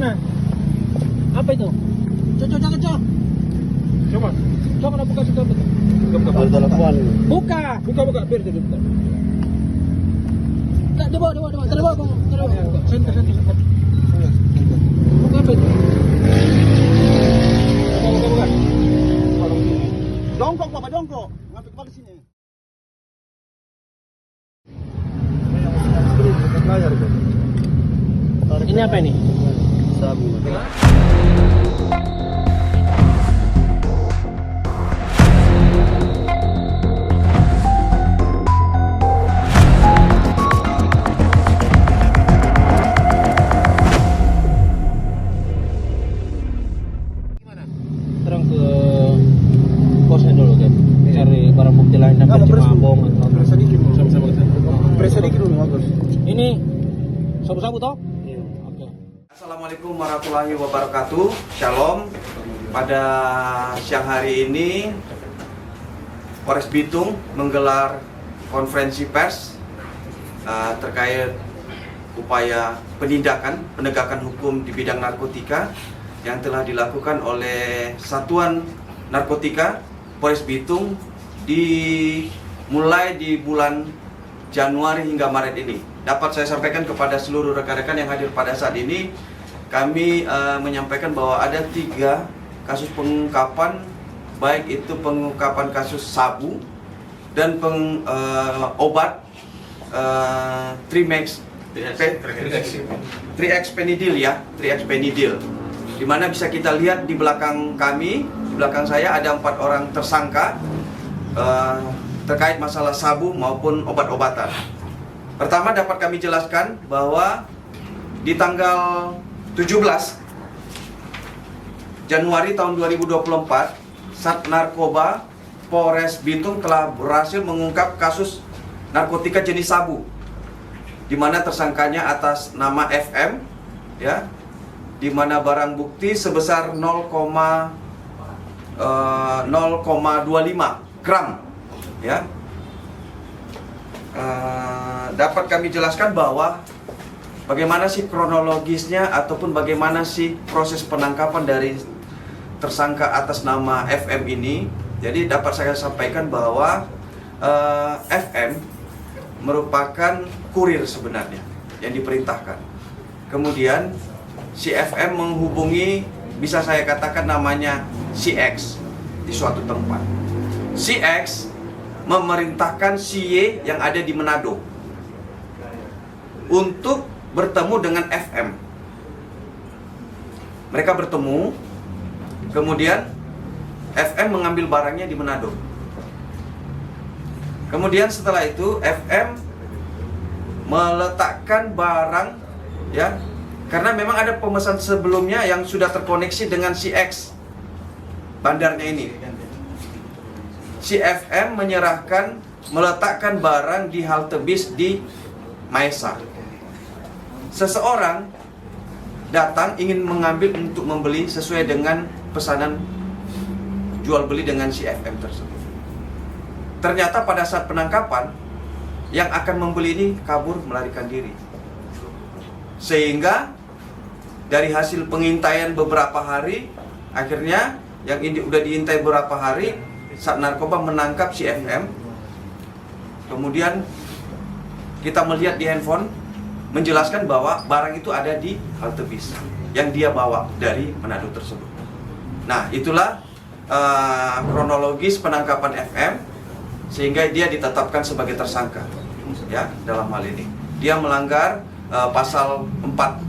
mana? Apa itu? Jangan, Cok. Coba. Cok, nak buka situ. Buka. Ada telepon. Buka. Buka. Biar dia buka. Tak, dia bawa. Santai. Buka apa itu? Buka. Jongkok, Bapak, jongkok. Ngambil kepala sini. Layar, Bang. Ini apa ini? Sabu. Terang ke kosnya dulu kan. Cari barang bukti lain dan cuma bohong atau apa. Periksa dikit dulu. Sama-sama ke sana. Periksa dikit dulu, bagus. Ini sabu-sabu toh? Iya. Oke. Assalamualaikum warahmatullahi wabarakatuh. Shalom. Pada siang hari ini Polres Bitung menggelar konferensi pers terkait upaya penegakan hukum di bidang narkotika yang telah dilakukan oleh Satuan Narkotika Polres Bitung mulai di bulan Januari hingga Maret ini. Dapat saya sampaikan kepada seluruh rekan-rekan yang hadir pada saat ini, kami menyampaikan bahwa ada 3 kasus pengungkapan, baik itu pengungkapan kasus sabu dan obat Triexpenidil ya, Triexpenidil. Di mana bisa kita lihat di belakang kami, di belakang saya ada 4 orang tersangka terkait masalah sabu maupun obat-obatan. Pertama dapat kami jelaskan bahwa di tanggal 17 Januari tahun 2024, Sat Narkoba Polres Bitung telah berhasil mengungkap kasus narkotika jenis sabu, di mana tersangkanya atas nama FM, ya, di mana barang bukti sebesar 0,25 gram, ya. Dapat kami jelaskan bahwa bagaimana sih kronologisnya ataupun bagaimana sih proses penangkapan dari tersangka atas nama FM ini. Jadi dapat saya sampaikan bahwa FM merupakan kurir sebenarnya yang diperintahkan. Kemudian si FM menghubungi, bisa saya katakan namanya si X di suatu tempat. Si X memerintahkan si Y yang ada di Manado untuk bertemu dengan FM. Mereka bertemu, kemudian FM mengambil barangnya di Manado. Kemudian setelah itu FM meletakkan barang, ya, karena memang ada pemesan sebelumnya yang sudah terkoneksi dengan si X bandarnya ini. Si FM meletakkan barang di halte bis di Maesa. Seseorang datang ingin mengambil untuk membeli sesuai dengan pesanan jual beli dengan si FM tersebut. Ternyata pada saat penangkapan, yang akan membeli ini kabur melarikan diri. Sehingga dari hasil pengintaian beberapa hari, akhirnya yang ini udah diintai beberapa hari, Sat Narkoba menangkap si FM. Kemudian kita melihat di handphone menjelaskan bahwa barang itu ada di halte bis yang dia bawa dari Manado tersebut. Nah, itulah kronologis penangkapan FM sehingga dia ditetapkan sebagai tersangka, ya, dalam hal ini. Dia melanggar pasal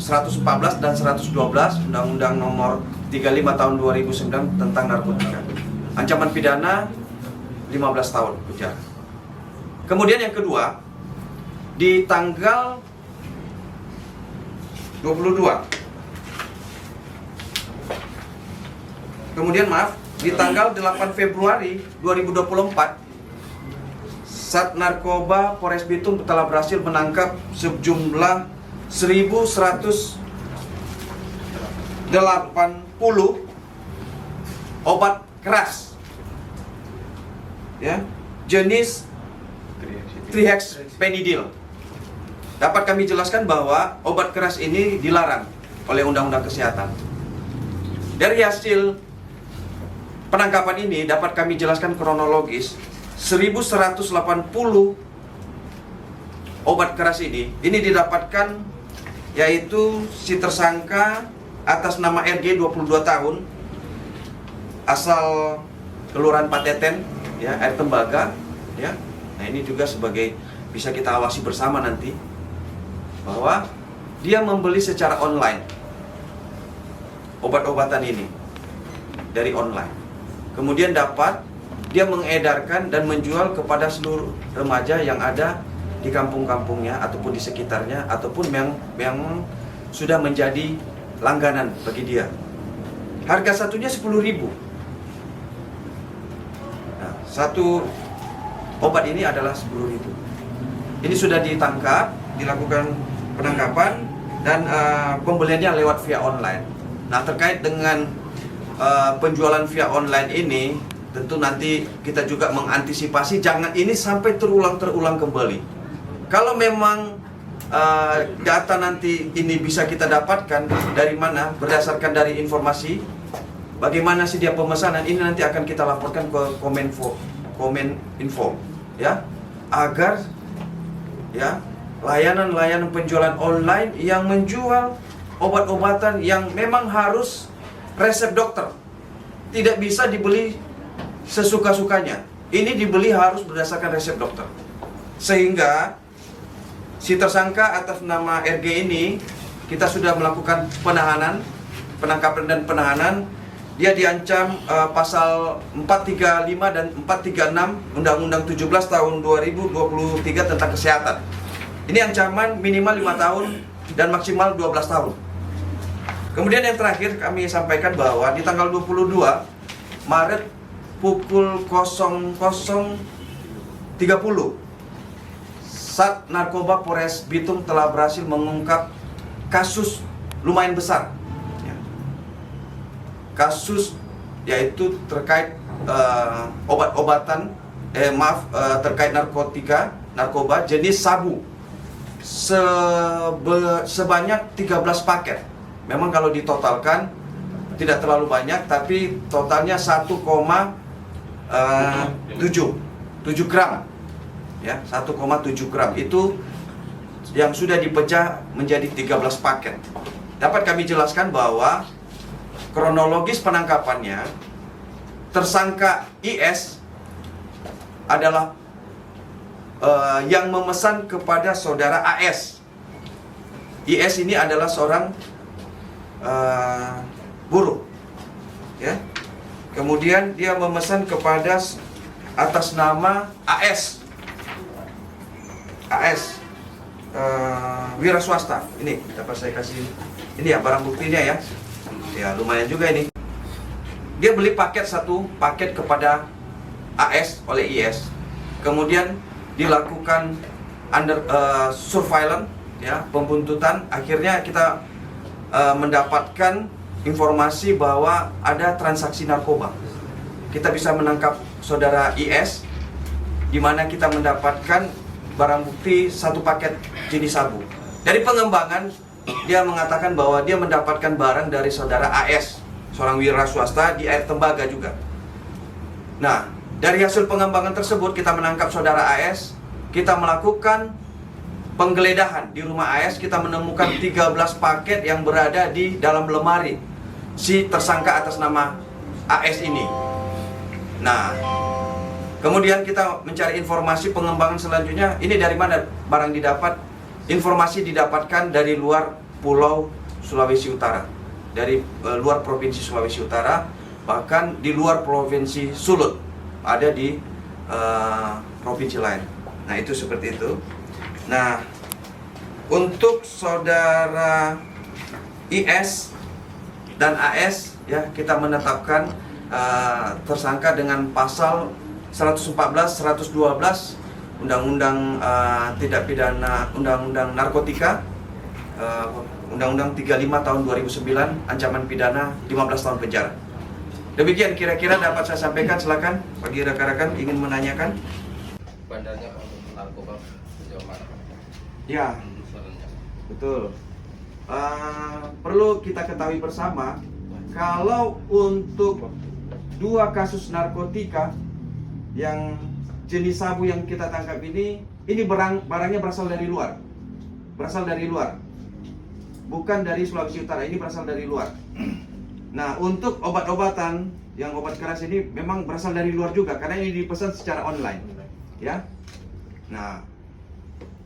114 dan 112 Undang-Undang Nomor 35 Tahun 2009 tentang narkotika. Ancaman pidana 15 tahun penjara. Kemudian yang kedua, di tanggal 22. Kemudian di tanggal 8 Februari 2024, Sat Narkoba Polres Bitung telah berhasil menangkap sejumlah 1.180 obat keras, ya, jenis Triexpenidil. Dapat kami jelaskan bahwa obat keras ini dilarang oleh Undang-Undang Kesehatan. Dari hasil penangkapan ini dapat kami jelaskan kronologis 1180 obat keras ini didapatkan, yaitu si tersangka atas nama RG 22 tahun asal Kelurahan Pateten ya, Air Tembaga ya. Nah, ini juga sebagai bisa kita awasi bersama nanti bahwa dia membeli secara online obat-obatan ini dari online. Kemudian dia mengedarkan dan menjual kepada seluruh remaja yang ada di kampung-kampungnya ataupun di sekitarnya, ataupun yang sudah menjadi langganan bagi dia. Harga satunya 10.000. Nah, satu obat ini adalah 10.000. Ini sudah ditangkap, dilakukan penangkapan dan pembeliannya lewat via online. Nah, terkait dengan penjualan via online ini, tentu nanti kita juga mengantisipasi jangan ini sampai terulang kembali. Kalau memang data nanti ini bisa kita dapatkan dari mana, berdasarkan dari informasi bagaimana sih dia pemesanan, ini nanti akan kita laporkan ke Kominfo ya, agar ya layanan penjualan online yang menjual obat-obatan yang memang harus resep dokter, tidak bisa dibeli sesuka-sukanya. Ini dibeli harus berdasarkan resep dokter. Sehingga si tersangka atas nama RG ini kita sudah melakukan penangkapan dan penahanan. Dia diancam pasal 435 dan 436 Undang-Undang 17 tahun 2023 tentang kesehatan. Ini ancaman minimal 5 tahun dan maksimal 12 tahun. Kemudian yang terakhir kami sampaikan bahwa di tanggal 22 Maret pukul 00.30 Sat Narkoba Polres Bitung telah berhasil mengungkap kasus lumayan besar. Kasus yaitu terkait terkait narkoba jenis sabu sebanyak 13 paket. Memang kalau ditotalkan tidak terlalu banyak, tapi totalnya 1,7 gram ya, 1,7 gram itu yang sudah dipecah menjadi 13 paket. Dapat kami jelaskan bahwa kronologis penangkapannya, tersangka IS adalah yang memesan kepada saudara AS. IS ini adalah seorang buruh ya. Kemudian dia memesan kepada atas nama AS wira swasta. Ini dapat saya kasih ini ya barang buktinya ya. Ya lumayan juga ini. Dia beli satu paket kepada AS oleh IS. Kemudian dilakukan surveillance ya, pembuntutan. Akhirnya kita mendapatkan informasi bahwa ada transaksi narkoba. Kita bisa menangkap saudara IS, di mana kita mendapatkan barang bukti satu paket jenis sabu. Dari pengembangan, dia mengatakan bahwa dia mendapatkan barang dari saudara AS, seorang wira swasta di Air Tembaga juga. Nah, dari hasil pengembangan tersebut kita menangkap saudara AS, kita melakukan penggeledahan di rumah AS, kita menemukan 13 paket yang berada di dalam lemari si tersangka atas nama AS ini. Nah, kemudian kita mencari informasi pengembangan selanjutnya. Ini dari mana barang didapat? Informasi didapatkan dari luar Pulau Sulawesi Utara, dari luar Provinsi Sulawesi Utara, bahkan di luar Provinsi Sulut, ada di provinsi lain. Nah, itu seperti itu. Nah, untuk saudara IS dan AS ya, kita menetapkan tersangka dengan pasal 114, 112 Undang-Undang Tindak Pidana Undang-Undang Narkotika, Undang-Undang 35 tahun 2009, ancaman pidana 15 tahun penjara. Demikian kira-kira dapat saya sampaikan. Silakan bagi rekan-rekan ingin menanyakan. Bandarnya narkoba sejauh mana? Ya, betul. perlu kita ketahui bersama, kalau untuk 2 kasus narkotika yang jenis sabu yang kita tangkap ini barangnya berasal dari luar. Berasal dari luar. Bukan dari Sulawesi Utara, ini berasal dari luar. Nah, untuk obat-obatan yang obat keras ini memang berasal dari luar juga karena ini dipesan secara online. Ya. Nah,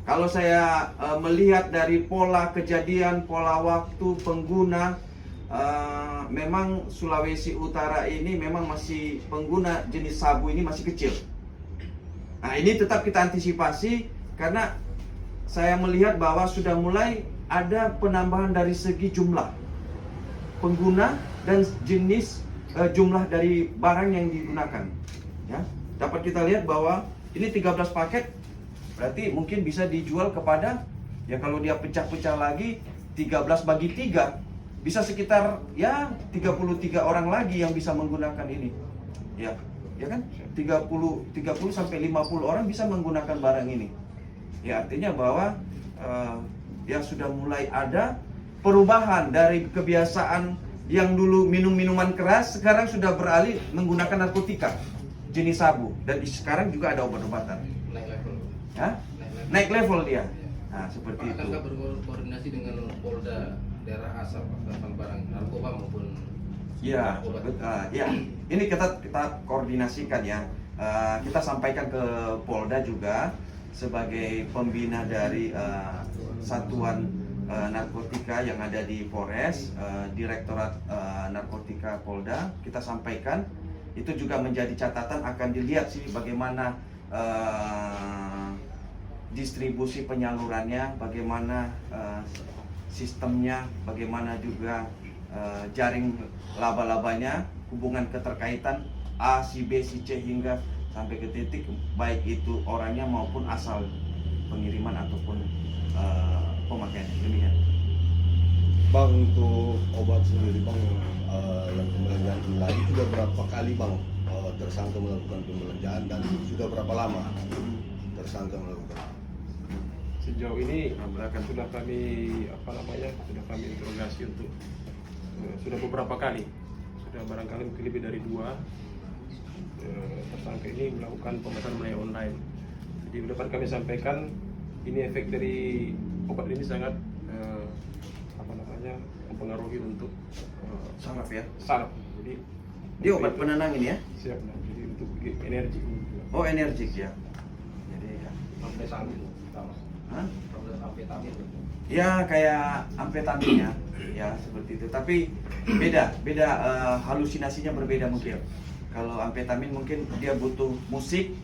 kalau saya melihat dari pola kejadian, pola waktu pengguna, memang Sulawesi Utara ini memang masih pengguna jenis sabu ini masih kecil. Nah, ini tetap kita antisipasi karena saya melihat bahwa sudah mulai ada penambahan dari segi jumlah pengguna dan jenis jumlah dari barang yang digunakan. Ya, dapat kita lihat bahwa ini 13 paket. Berarti mungkin bisa dijual kepada, ya kalau dia pecah-pecah lagi 13 bagi 3 bisa sekitar ya 33 orang lagi yang bisa menggunakan ini. Ya kan? 30 sampai 50 orang bisa menggunakan barang ini. Ya, artinya bahwa ya sudah mulai ada perubahan dari kebiasaan yang dulu minum minuman keras sekarang sudah beralih menggunakan narkotika jenis sabu, dan sekarang juga ada obat-obatan. Naik level dia. Nah, seperti itu. Apakah berkoordinasi dengan Polda daerah asal tentang barang narkoba maupun ya, ya. Ini kita koordinasikan ya. Kita sampaikan ke Polda juga sebagai pembina dari satuan narkotika yang ada di Polres, Direktorat Narkotika Polda. Kita sampaikan itu juga menjadi catatan, akan dilihat sih bagaimana distribusi penyalurannya, bagaimana sistemnya, bagaimana juga jaring laba-labanya, hubungan keterkaitan A, si B, si C hingga sampai ke titik baik itu orangnya maupun asal pengiriman ataupun pemakaian. Demikian. Bang, untuk obat sendiri Bang, yang pembelanjaan online sudah berapa kali Bang tersangka melakukan pembelanjaan dan sudah berapa lama tersangka melakukan? Sejauh ini sudah kami interogasi untuk sudah beberapa kali, sudah barangkali mungkin lebih dari 2 tersangka ini melakukan pemesanan melalui online. Jadi dapat kami sampaikan ini efek dari obat ini sangat mempengaruhi untuk Saraf ya. saraf. Jadi Dia obat penenang ini ya? siap. Nah, jadi untuk energi. Oh, energik ya. Jadi ya. amfetamin? Hah? Amfetamin. Ya kayak amfetaminnya ya seperti itu. Tapi beda halusinasinya berbeda mungkin. Kalau amfetamin mungkin dia butuh musik,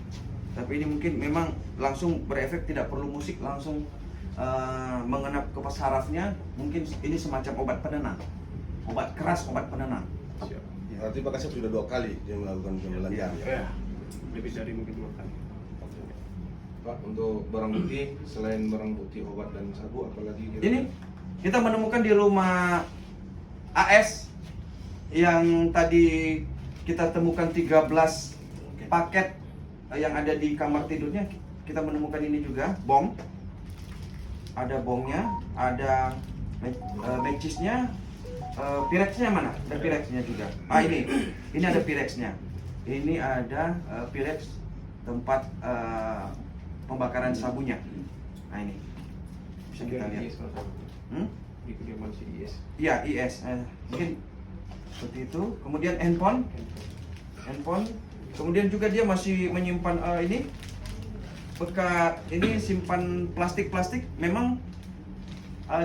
tapi ini mungkin memang langsung berefek, tidak perlu musik, langsung mengenap ke sarafnya. Mungkin ini semacam obat penenang, obat keras, obat penenang. Siap. Berarti Pak Kasep sudah 2 kali dia melakukan pembelanjaan ya? Ya, lebih dari mungkin 2 kali. Pak, untuk barang bukti selain barang bukti obat dan sabu, apalagi Ini kita menemukan di rumah AS yang tadi kita temukan 13 paket yang ada di kamar tidurnya. Kita menemukan ini juga bom, ada bomnya, ada matchesnya, pirexnya mana? Ada pirexnya juga. Ini ada pirexnya. Ini ada pirex tempat pembakaran sabunya. Nah ini bisa kita lihat. Di kediaman si IS. Iya, IS. Mungkin seperti itu. Kemudian handphone. Kemudian juga dia masih menyimpan ini bekas ini simpan plastik. Memang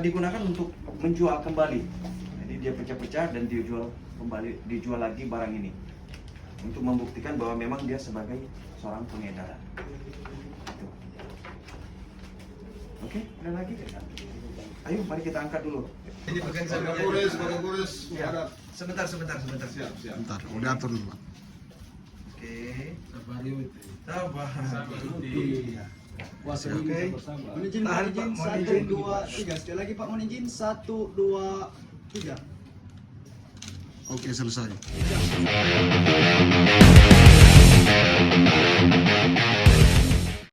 digunakan untuk menjual kembali. Jadi dia pecah-pecah dan dijual lagi barang ini untuk membuktikan bahwa memang dia sebagai seorang pengedar. Itu. Oke, ada lagi? Ayo, mari kita angkat dulu. Ini pakai Kapolres. Ya. Sebentar. Siap. Bentar, udah atur dulu. Oke. Sabar. Oke. Mohon izin 1, 2, 3. Sekali lagi Pak, mohon izin 1, 2, 3. Oke, selesai.